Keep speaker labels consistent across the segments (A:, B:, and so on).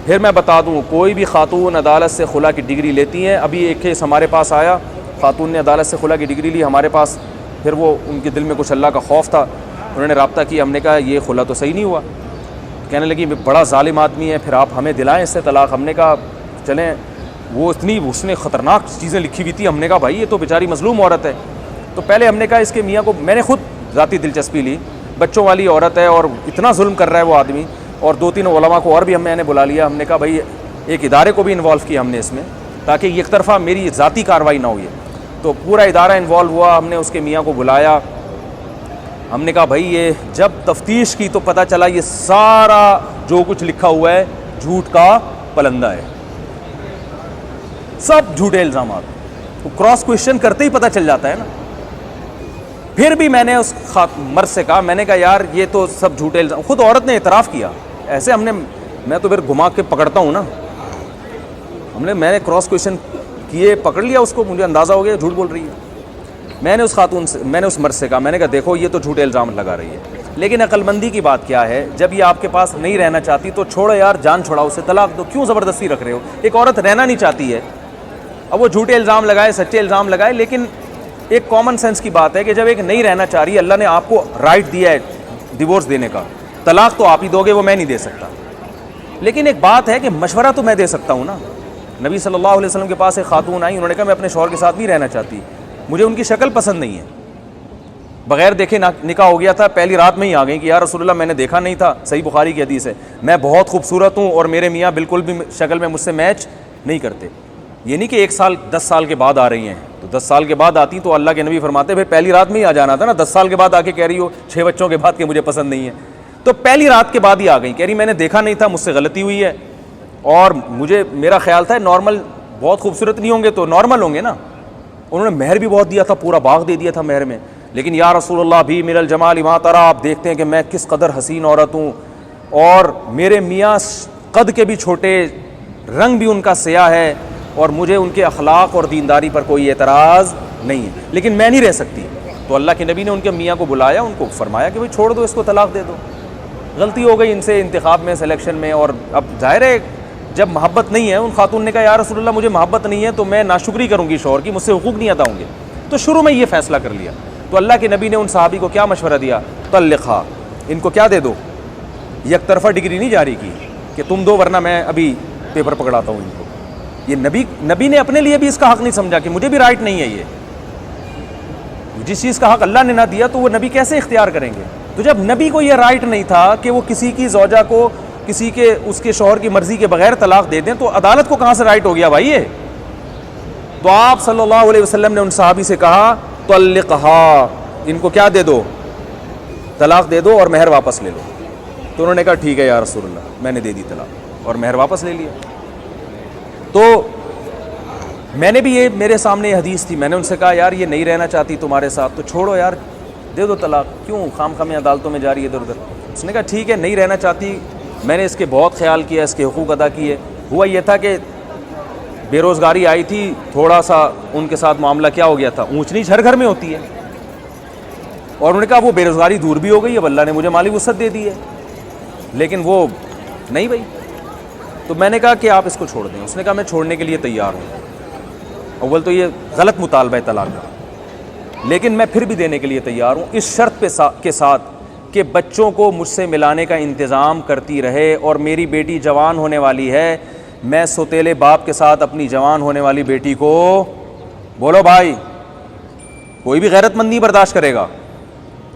A: پھر میں بتا دوں کوئی بھی خاتون عدالت سے خلا کی ڈگری لیتی ہیں. ابھی ایک کیس ہمارے پاس آیا, خاتون نے عدالت سے خلا کی ڈگری لی ہمارے پاس, پھر وہ ان کے دل میں کچھ اللہ کا خوف تھا, انہوں نے رابطہ کیا, ہم نے کہا یہ خلا تو صحیح نہیں ہوا. کہنے لگی بڑا ظالم آدمی ہے, پھر آپ ہمیں دلائیں اس سے طلاق. ہم نے کہا چلیں, وہ اتنی اس نے خطرناک چیزیں لکھی ہوئی تھی, ہم نے کہا بھائی یہ تو بیچاری مظلوم عورت ہے. تو پہلے ہم نے کہا اس کے میاں کو, میں نے خود ذاتی دلچسپی لی, بچوں والی عورت ہے اور اتنا ظلم کر رہا ہے وہ آدمی, اور 2-3 علماء کو اور بھی میں نے بلا لیا. ہم نے کہا بھائی ایک ادارے کو بھی انوالو کیا ہم نے اس میں, تاکہ ایک طرفہ میری ذاتی کارروائی نہ ہوئی. تو پورا ادارہ انوالو ہوا, ہم نے اس کے میاں کو بلایا, ہم نے کہا بھائی یہ جب تفتیش کی تو پتہ چلا یہ سارا جو کچھ لکھا ہوا ہے جھوٹ کا پلندہ ہے, سب جھوٹے الزامات. کراس کوشچن کرتے ہی پتہ چل جاتا ہے نا. پھر بھی میں نے اس مرد سے کہا, میں نے کہا یار یہ تو سب جھوٹے الزام, خود عورت نے اعتراف کیا ایسے. میں تو پھر گھما کے پکڑتا ہوں نا, میں نے کراس کوشچن کیے, پکڑ لیا اس کو, مجھے اندازہ ہو گیا جھوٹ بول رہی ہے. میں نے اس مرد سے کہا, میں نے کہا دیکھو یہ تو جھوٹے الزام لگا رہی ہے, لیکن عقل مندی کی بات کیا ہے, جب یہ آپ کے پاس نہیں رہنا چاہتی تو چھوڑو یار, جان چھوڑاؤ, اسے طلاق دو, کیوں زبردستی رکھ رہے ہو. ایک عورت رہنا نہیں چاہتی ہے, اب وہ جھوٹے الزام لگائے, سچے الزام لگائے, لیکن ایک کامن سینس کی بات ہے کہ جب ایک نہیں رہنا چاہ رہی ہے, اللہ نے آپ کو رائٹ دیا ہے ڈیورس دینے کا, طلاق تو آپ ہی دو گے, وہ میں نہیں دے سکتا. لیکن ایک بات ہے کہ مشورہ تو میں دے سکتا ہوں نا. نبی صلی اللہ علیہ وسلم کے پاس ایک خاتون آئی, انہوں نے کہا میں اپنے شوہر کے ساتھ نہیں رہنا چاہتی, مجھے ان کی شکل پسند نہیں ہے. بغیر دیکھے نکاح ہو گیا تھا, پہلی رات میں ہی آ گئی کہ یا رسول اللہ میں نے دیکھا نہیں تھا, صحیح بخاری کی حدیث ہے, میں بہت خوبصورت ہوں اور میرے میاں بالکل بھی شکل میں مجھ سے میچ نہیں کرتے. یہ نہیں کہ 1 سال 10 سال کے بعد آ رہی ہیں, تو 10 سال کے بعد آتی تو اللہ کے نبی فرماتے پھر پہلی رات میں ہی آ جانا تھا نا. 10 سال کے بعد آ کے کہہ رہی ہو 6 بچوں کے بعد کہ مجھے پسند نہیں ہے, تو پہلی رات کے بعد ہی آ گئی, کہہ رہی میں نے دیکھا نہیں تھا, مجھ سے غلطی ہوئی ہے, اور میرا خیال تھا نارمل, بہت خوبصورت نہیں ہوں گے تو نارمل ہوں گے نا. انہوں نے مہر بھی بہت دیا تھا, پورا باغ دے دیا تھا مہر میں, لیکن یا رسول اللہ بھی من الجمال ما ترى, آپ دیکھتے ہیں کہ میں کس قدر حسین عورت ہوں, اور میرے میاں قد کے بھی چھوٹے, رنگ بھی ان کا سیاہ ہے, اور مجھے ان کے اخلاق اور دینداری پر کوئی اعتراض نہیں ہے, لیکن میں نہیں رہ سکتی. تو اللہ کے نبی نے ان کے میاں کو بلایا, ان کو فرمایا کہ بھائی چھوڑ دو اس کو, طلاق دے دو, غلطی ہو گئی ان سے انتخاب میں, سلیکشن میں. اور اب ظاہر ہے جب محبت نہیں ہے, ان خاتون نے کہا یا رسول اللہ مجھے محبت نہیں ہے تو میں ناشکری کروں گی شوہر کی, مجھ سے حقوق نہیں ادا ہوں گے. تو شروع میں یہ فیصلہ کر لیا. تو اللہ کے نبی نے ان صحابی کو کیا مشورہ دیا, طلقھا, ان کو کیا دے دو, یک طرفہ ڈگری نہیں جاری کی کہ تم دو ورنہ میں ابھی پیپر پکڑاتا ہوں ان کو. یہ نبی نے اپنے لیے بھی اس کا حق نہیں سمجھا کہ مجھے بھی رائٹ نہیں ہے. یہ جس چیز کا حق اللہ نے نہ دیا تو وہ نبی کیسے اختیار کریں گے. تو جب نبی کو یہ رائٹ نہیں تھا کہ وہ کسی کی زوجہ کو کسی کے اس کے شوہر کی مرضی کے بغیر طلاق دے دیں, تو عدالت کو کہاں سے رائٹ ہو گیا بھائی یہ. تو آپ صلی اللہ علیہ وسلم نے ان صحابی سے کہا طلقھا, ان کو کیا دے دو, طلاق دے دو اور مہر واپس لے لو. تو انہوں نے کہا ٹھیک ہے یا رسول اللہ, میں نے دے دی طلاق اور مہر واپس لے لیا. تو میں نے بھی یہ میرے سامنے یہ حدیث تھی, میں نے ان سے کہا یار یہ نہیں رہنا چاہتی تمہارے ساتھ تو چھوڑو یار, دے دو طلاق, کیوں خام خام عدالتوں میں جا رہی ہے ادھر ادھر. اس نے کہا ٹھیک ہے نہیں رہنا چاہتی, میں نے اس کے بہت خیال کیا, اس کے حقوق ادا کیے. ہوا یہ تھا کہ بے روزگاری آئی تھی, تھوڑا سا ان کے ساتھ معاملہ کیا ہو گیا تھا, اونچ نیچ ہر گھر میں ہوتی ہے, اور انہوں نے کہا وہ بے روزگاری دور بھی ہو گئی, اب اللہ نے مجھے مالی وسعت دے دی ہے, لیکن وہ نہیں بھائی. تو میں نے کہا کہ آپ اس کو چھوڑ دیں. اس نے کہا میں چھوڑنے کے لیے تیار ہوں, اول تو یہ غلط مطالبہ ہے طلاق کا, لیکن میں پھر بھی دینے کے لیے تیار ہوں اس شرط کے ساتھ کہ بچوں کو مجھ سے ملانے کا انتظام کرتی رہے, اور میری بیٹی جوان ہونے والی ہے, میں سوتیلے باپ کے ساتھ اپنی جوان ہونے والی بیٹی کو, بولو بھائی کوئی بھی غیرت مند نہیں برداشت کرے گا.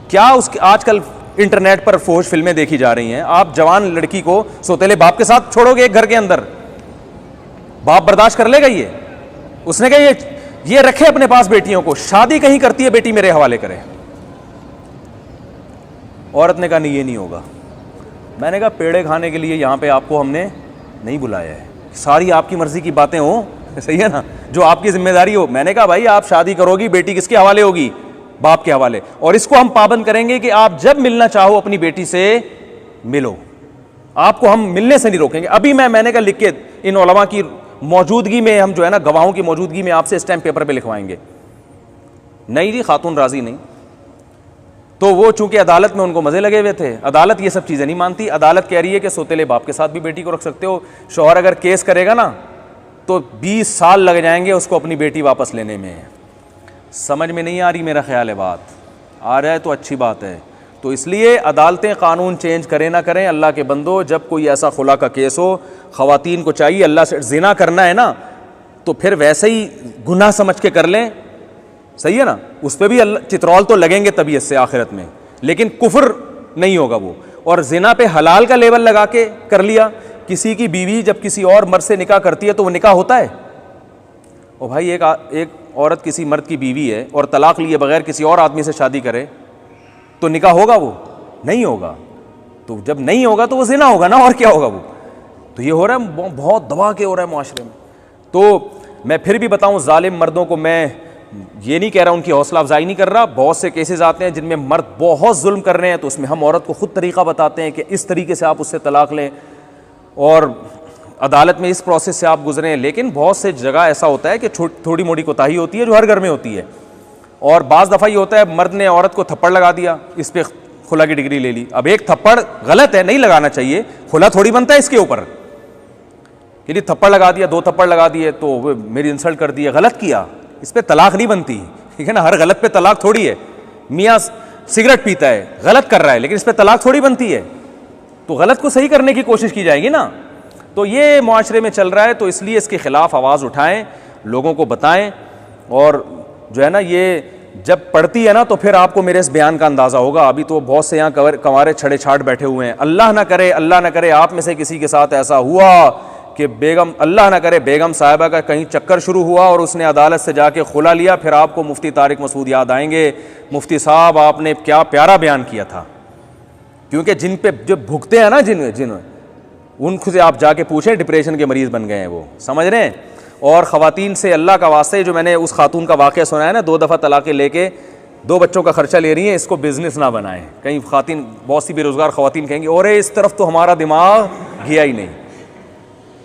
A: کیا اس کے آج کل انٹرنیٹ پر فحش فلمیں دیکھی جا رہی ہیں, آپ جوان لڑکی کو سوتیلے باپ کے ساتھ چھوڑو گے ایک گھر کے اندر, باپ برداشت کر لے گا یہ؟ اس نے کہا یہ رکھے اپنے پاس بیٹیوں کو, شادی کہیں کرتی ہے بیٹی میرے حوالے کرے. عورت نے کہا نہیں یہ نہیں ہوگا. میں نے کہا پیڑے کھانے کے لیے یہاں پہ آپ کو ہم نے نہیں بلایا ہے, ساری آپ کی مرضی کی باتیں ہوں, صحیح ہے نا, جو آپ کی ذمہ داری ہو. میں نے کہا بھائی آپ شادی کرو گی, بیٹی کس کے حوالے ہوگی, باپ کے حوالے, اور اس کو ہم پابند کریں گے کہ آپ جب ملنا چاہو اپنی بیٹی سے ملو, آپ کو ہم ملنے سے نہیں روکیں گے. ابھی میں نے کہا لکھ کے ان علماء کی موجودگی میں, ہم جو ہے نا گواہوں کی موجودگی میں آپ سے اسٹیمپ پیپر پہ لکھوائیں گے. نہیں جی خاتون راضی نہیں. تو وہ چونکہ عدالت میں ان کو مزے لگے ہوئے تھے، عدالت یہ سب چیزیں نہیں مانتی، عدالت کہہ رہی ہے کہ سوتیلے باپ کے ساتھ بھی بیٹی کو رکھ سکتے ہو، شوہر اگر کیس کرے گا نا تو 20 سال لگ جائیں گے اس کو اپنی بیٹی واپس لینے میں۔ سمجھ میں نہیں آ رہی میرا خیال ہے، بات آ رہا ہے تو اچھی بات ہے۔ تو اس لیے عدالتیں قانون چینج کریں نہ کریں، اللہ کے بندو جب کوئی ایسا خلا کا کیس ہو، خواتین کو چاہیے اللہ سے زنا کرنا ہے نا تو پھر ویسے ہی گناہ سمجھ کے کر لیں، صحیح ہے نا، اس پہ بھی چترول تو لگیں گے طبیعت سے آخرت میں، لیکن کفر نہیں ہوگا وہ۔ اور زنا پہ حلال کا لیبل لگا کے کر لیا، کسی کی بیوی جب کسی اور مرد سے نکاح کرتی ہے تو وہ نکاح ہوتا ہے؟ او بھائی ایک عورت کسی مرد کی بیوی ہے اور طلاق لیے بغیر کسی اور آدمی سے شادی کرے تو نکاح ہوگا؟ وہ نہیں ہوگا۔ تو جب نہیں ہوگا تو وہ زنا ہوگا نا، اور کیا ہوگا وہ؟ تو یہ ہو رہا ہے، بہت دبا کے ہو رہا ہے معاشرے میں۔ تو میں پھر بھی بتاؤں، ظالم مردوں کو میں یہ نہیں کہہ رہا ان کی حوصلہ افزائی نہیں کر رہا، بہت سے کیسز آتے ہیں جن میں مرد بہت ظلم کر رہے ہیں تو اس میں ہم عورت کو خود طریقہ بتاتے ہیں کہ اس طریقے سے آپ اس سے طلاق لیں اور عدالت میں اس پروسیس سے آپ گزریں۔ لیکن بہت سے جگہ ایسا ہوتا ہے کہ تھوڑی موٹی کوتاہی ہوتی ہے جو ہر گھر میں ہوتی ہے، اور بعض دفعہ یہ ہوتا ہے مرد نے عورت کو تھپڑ لگا دیا، اس پہ خلا کی ڈگری لے لی۔ اب ایک تھپڑ غلط ہے، نہیں لگانا چاہیے، خلا تھوڑی بنتا ہے اس کے اوپر کہ تھپڑ لگا دیا، 2 تھپڑ لگا دیے تو میری انسلٹ کر دی، غلط کیا، اس پہ طلاق نہیں بنتی، ٹھیک ہے نا، ہر غلط پہ طلاق تھوڑی ہے۔ میاں سگریٹ پیتا ہے، غلط کر رہا ہے، لیکن اس پہ طلاق تھوڑی بنتی ہے، تو غلط کو صحیح کرنے کی کوشش کی جائے گی نا۔ تو یہ معاشرے میں چل رہا ہے، تو اس لیے اس کے خلاف آواز اٹھائیں، لوگوں کو بتائیں، اور جو ہے نا یہ جب پڑھتی ہے نا تو پھر آپ کو میرے اس بیان کا اندازہ ہوگا۔ ابھی تو بہت سے یہاں کنوارے چھڑے چھاٹ بیٹھے ہوئے ہیں، اللہ نہ کرے آپ میں سے کسی کے ساتھ ایسا ہوا کہ اللہ نہ کرے بیگم صاحبہ کا کہیں چکر شروع ہوا اور اس نے عدالت سے جا کے خلا لیا، پھر آپ کو مفتی طارق مسعود یاد آئیں گے، مفتی صاحب آپ نے کیا پیارا بیان کیا تھا۔ کیونکہ جن پہ جو بھگتے ہیں نا، جن ان سے آپ جا کے پوچھیں، ڈپریشن کے مریض بن گئے ہیں وہ، سمجھ رہے ہیں۔ اور خواتین سے اللہ کا واسطے، جو میں نے اس خاتون کا واقعہ سنا ہے نا، 2 دفعہ طلاقیں لے کے 2 بچوں کا خرچہ لے رہی ہیں، اس کو بزنس نہ بنائیں۔ کہیں خواتین، بہت سی بے روزگار خواتین کہیں گی اور اس طرف تو ہمارا دماغ گیا ہی نہیں،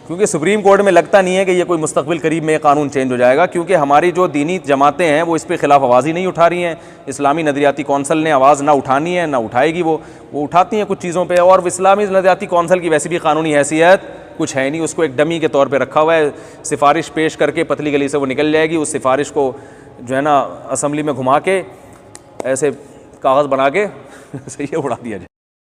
A: کیونکہ سپریم کورٹ میں لگتا نہیں ہے کہ یہ کوئی مستقبل قریب میں یہ قانون چینج ہو جائے گا، کیونکہ ہماری جو دینی جماعتیں ہیں وہ اس پہ خلاف آواز ہی نہیں اٹھا رہی ہیں۔ اسلامی نظریاتی کونسل نے آواز نہ اٹھانی ہے، نہ اٹھائے گی، وہ اٹھاتی ہیں کچھ چیزوں پہ، اور اسلامی نظریاتی کونسل کی ویسے بھی قانونی حیثیت کچھ ہے نہیں، اس کو ایک ڈمی کے طور پہ رکھا ہوا ہے، سفارش پیش کر کے پتلی گلی سے وہ نکل جائے گی، اس سفارش کو جو ہے نا اسمبلی میں گھما کے ایسے کاغذ بنا کے صحیح ہے اڑا دیا جائے۔